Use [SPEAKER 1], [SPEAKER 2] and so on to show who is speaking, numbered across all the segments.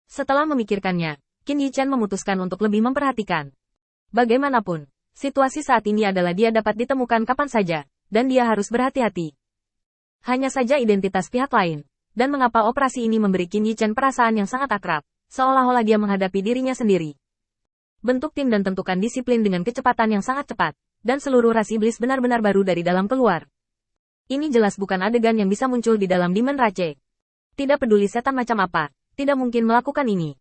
[SPEAKER 1] Setelah memikirkannya, Qin Yichen memutuskan untuk lebih memperhatikan. Bagaimanapun, situasi saat ini adalah dia dapat ditemukan kapan saja, dan dia harus berhati-hati. Hanya saja identitas pihak lain, dan mengapa operasi ini memberi Qin Yichen perasaan yang sangat akrab, seolah-olah dia menghadapi dirinya sendiri. Bentuk tim dan tentukan disiplin dengan kecepatan yang sangat cepat, dan seluruh ras iblis benar-benar baru dari dalam keluar. Ini jelas bukan adegan yang bisa muncul di dalam Demon Rache. Tidak peduli setan macam apa, tidak mungkin melakukan ini.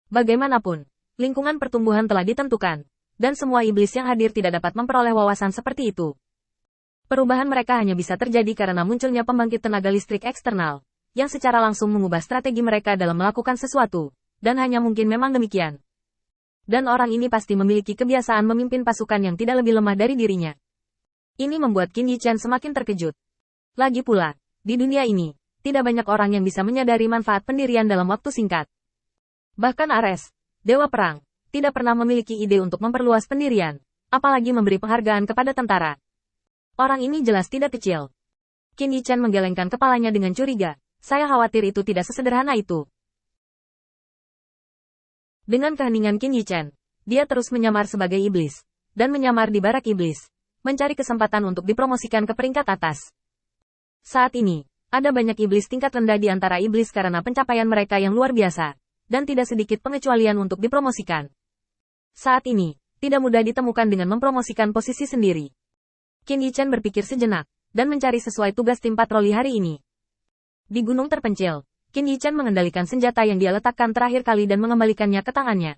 [SPEAKER 1] Bagaimanapun, lingkungan pertumbuhan telah ditentukan, dan semua iblis yang hadir tidak dapat memperoleh wawasan seperti itu. Perubahan mereka hanya bisa terjadi karena munculnya pembangkit tenaga listrik eksternal, yang secara langsung mengubah strategi mereka dalam melakukan sesuatu. Dan hanya mungkin memang demikian. Dan orang ini pasti memiliki kebiasaan memimpin pasukan yang tidak lebih lemah dari dirinya. Ini membuat Qin Yichen semakin terkejut. Lagi pula, di dunia ini, tidak banyak orang yang bisa menyadari manfaat pendirian dalam waktu singkat. Bahkan Ares, Dewa Perang, tidak pernah memiliki ide untuk memperluas pendirian, apalagi memberi penghargaan kepada tentara. Orang ini jelas tidak kecil. Qin Yichen menggelengkan kepalanya dengan curiga. Saya khawatir itu tidak sesederhana itu. Dengan keheningan Qin Yichen, dia terus menyamar sebagai iblis, dan menyamar di barak iblis, mencari kesempatan untuk dipromosikan ke peringkat atas. Saat ini, ada banyak iblis tingkat rendah di antara iblis karena pencapaian mereka yang luar biasa, dan tidak sedikit pengecualian untuk dipromosikan. Saat ini, tidak mudah ditemukan dengan mempromosikan posisi sendiri. Qin Yichen berpikir sejenak, dan mencari sesuai tugas tim patroli hari ini. Di gunung terpencil, Qin Yichen mengendalikan senjata yang dia letakkan terakhir kali dan mengembalikannya ke tangannya.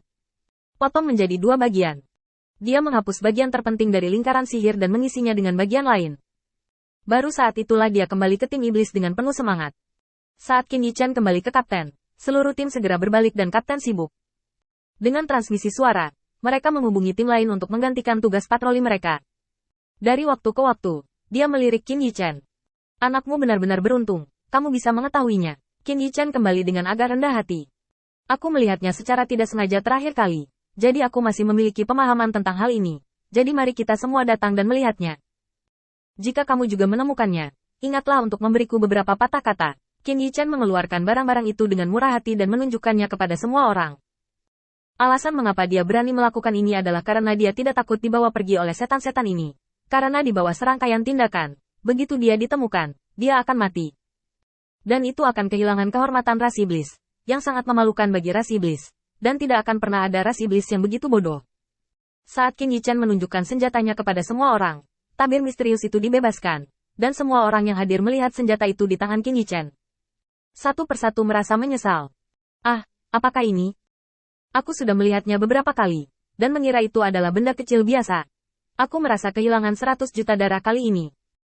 [SPEAKER 1] Potong menjadi dua bagian. Dia menghapus bagian terpenting dari lingkaran sihir dan mengisinya dengan bagian lain. Baru saat itulah dia kembali ke tim iblis dengan penuh semangat. Saat Qin Yichen kembali ke kapten, seluruh tim segera berbalik dan kapten sibuk. Dengan transmisi suara, mereka menghubungi tim lain untuk menggantikan tugas patroli mereka. Dari waktu ke waktu, dia melirik Qin Yichen. Anakmu benar-benar beruntung, kamu bisa mengetahuinya. Qin Yichen kembali dengan agak rendah hati. Aku melihatnya secara tidak sengaja terakhir kali, jadi aku masih memiliki pemahaman tentang hal ini. Jadi mari kita semua datang dan melihatnya. Jika kamu juga menemukannya, ingatlah untuk memberiku beberapa patah kata. Qin Yichen mengeluarkan barang-barang itu dengan murah hati dan menunjukkannya kepada semua orang. Alasan mengapa dia berani melakukan ini adalah karena dia tidak takut dibawa pergi oleh setan-setan ini. Karena di bawah serangkaian tindakan, begitu dia ditemukan, dia akan mati. Dan itu akan kehilangan kehormatan ras iblis, yang sangat memalukan bagi ras iblis, dan tidak akan pernah ada ras iblis yang begitu bodoh. Saat Qin Yichen menunjukkan senjatanya kepada semua orang, tabir misterius itu dibebaskan, dan semua orang yang hadir melihat senjata itu di tangan Qin Yichen. Satu persatu merasa menyesal. Ah, apakah ini? Aku sudah melihatnya beberapa kali, dan mengira itu adalah benda kecil biasa. Aku merasa kehilangan 100 juta darah kali ini.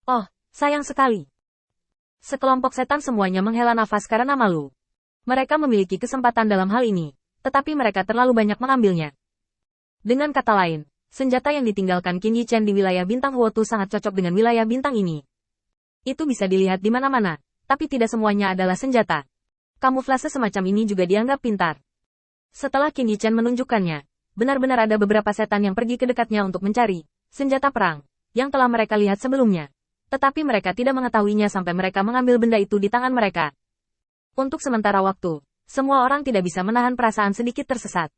[SPEAKER 1] Oh, sayang sekali. Sekelompok setan semuanya menghela nafas karena malu. Mereka memiliki kesempatan dalam hal ini, tetapi mereka terlalu banyak mengambilnya. Dengan kata lain, senjata yang ditinggalkan Qin Yichen di wilayah bintang Huotu sangat cocok dengan wilayah bintang ini. Itu bisa dilihat di mana-mana, tapi tidak semuanya adalah senjata. Kamuflase semacam ini juga dianggap pintar. Setelah Qin Yichen menunjukkannya, benar-benar ada beberapa setan yang pergi ke dekatnya untuk mencari senjata perang yang telah mereka lihat sebelumnya. Tetapi mereka tidak mengetahuinya sampai mereka mengambil benda itu di tangan mereka. Untuk sementara waktu, semua orang tidak bisa menahan perasaan sedikit tersesat.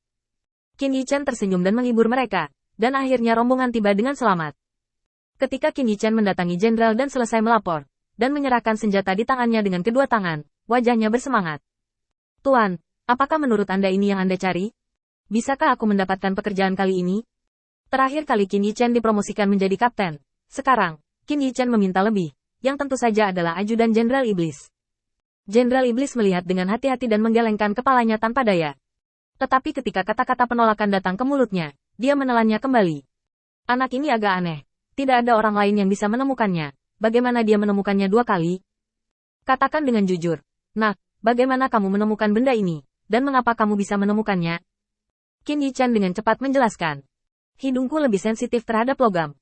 [SPEAKER 1] Qin Yichen tersenyum dan menghibur mereka, dan akhirnya rombongan tiba dengan selamat. Ketika Qin Yichen mendatangi jenderal dan selesai melapor, dan menyerahkan senjata di tangannya dengan kedua tangan, wajahnya bersemangat. Tuan, apakah menurut Anda ini yang Anda cari? Bisakah aku mendapatkan pekerjaan kali ini? Terakhir kali Qin Yichen dipromosikan menjadi kapten. Sekarang, Qin Yichen meminta lebih, yang tentu saja adalah ajudan Jenderal Iblis. Jenderal Iblis melihat dengan hati-hati dan menggelengkan kepalanya tanpa daya. Tetapi ketika kata-kata penolakan datang ke mulutnya, dia menelannya kembali. Anak ini agak aneh. Tidak ada orang lain yang bisa menemukannya. Bagaimana dia menemukannya 2 kali? Katakan dengan jujur. Nak, bagaimana kamu menemukan benda ini? Dan mengapa kamu bisa menemukannya? Qin Yichen dengan cepat menjelaskan. Hidungku lebih sensitif terhadap logam.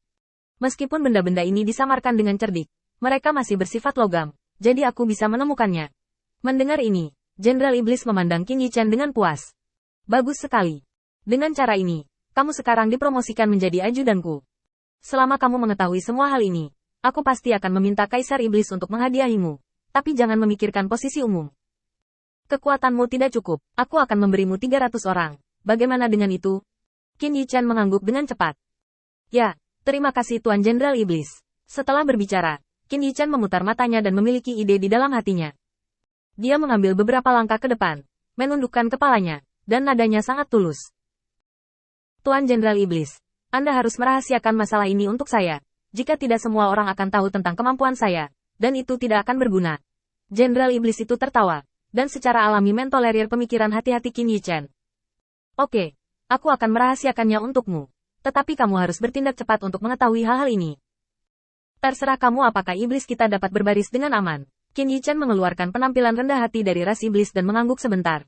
[SPEAKER 1] Meskipun benda-benda ini disamarkan dengan cerdik, mereka masih bersifat logam, jadi aku bisa menemukannya. Mendengar ini, Jenderal Iblis memandang Qin Yichen dengan puas. Bagus sekali. Dengan cara ini, kamu sekarang dipromosikan menjadi ajudanku. Selama kamu mengetahui semua hal ini, aku pasti akan meminta Kaisar Iblis untuk menghadiahimu. Tapi jangan memikirkan posisi umum. Kekuatanmu tidak cukup, aku akan memberimu 300 orang. Bagaimana dengan itu? Qin Yichan mengangguk dengan cepat. Ya, terima kasih Tuan Jenderal Iblis. Setelah berbicara, Qin Yichan memutar matanya dan memiliki ide di dalam hatinya. Dia mengambil beberapa langkah ke depan, menundukkan kepalanya, dan nadanya sangat tulus. Tuan Jenderal Iblis, Anda harus merahasiakan masalah ini untuk saya. Jika tidak semua orang akan tahu tentang kemampuan saya, dan itu tidak akan berguna. Jenderal Iblis itu tertawa, dan secara alami mentolerir pemikiran hati-hati Qin Yichan. Oke, aku akan merahasiakannya untukmu. Tetapi kamu harus bertindak cepat untuk mengetahui hal-hal ini. Terserah kamu apakah iblis kita dapat berbaris dengan aman. Qin Yichan mengeluarkan penampilan rendah hati dari ras iblis dan mengangguk sebentar.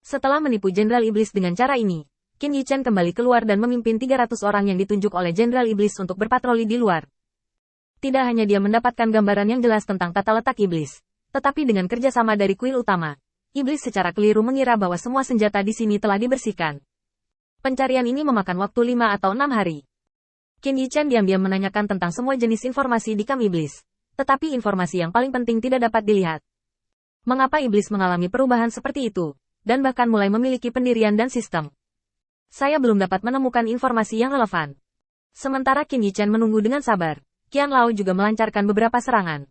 [SPEAKER 1] Setelah menipu Jenderal Iblis dengan cara ini, Qin Yichan kembali keluar dan memimpin 300 orang yang ditunjuk oleh Jenderal Iblis untuk berpatroli di luar. Tidak hanya dia mendapatkan gambaran yang jelas tentang tata letak iblis, tetapi dengan kerjasama dari kuil utama, iblis secara keliru mengira bahwa semua senjata di sini telah dibersihkan. Pencarian ini memakan waktu 5 atau 6 hari. Qin Yichan diam-diam menanyakan tentang semua jenis informasi di kamp iblis, tetapi informasi yang paling penting tidak dapat dilihat. Mengapa iblis mengalami perubahan seperti itu, dan bahkan mulai memiliki pendirian dan sistem? Saya belum dapat menemukan informasi yang relevan. Sementara Qin Yichan menunggu dengan sabar, Qian Lao juga melancarkan beberapa serangan.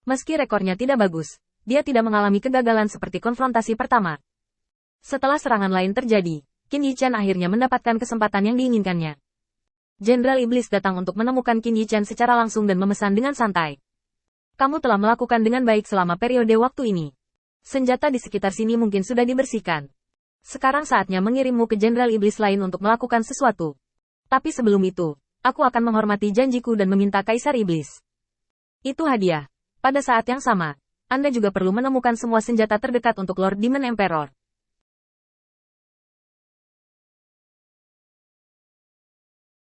[SPEAKER 1] Meski rekornya tidak bagus, dia tidak mengalami kegagalan seperti konfrontasi pertama. Setelah serangan lain terjadi, Qin Yichan akhirnya mendapatkan kesempatan yang diinginkannya. Jenderal Iblis datang untuk menemukan Qin Yichan secara langsung dan memesan dengan santai. Kamu telah melakukan dengan baik selama periode waktu ini. Senjata di sekitar sini mungkin sudah dibersihkan. Sekarang saatnya mengirimmu ke Jenderal Iblis lain untuk melakukan sesuatu. Tapi sebelum itu, aku akan menghormati janjiku dan meminta Kaisar Iblis. Itu hadiah. Pada saat yang sama, Anda juga perlu menemukan semua senjata terdekat untuk Lord Demon Emperor.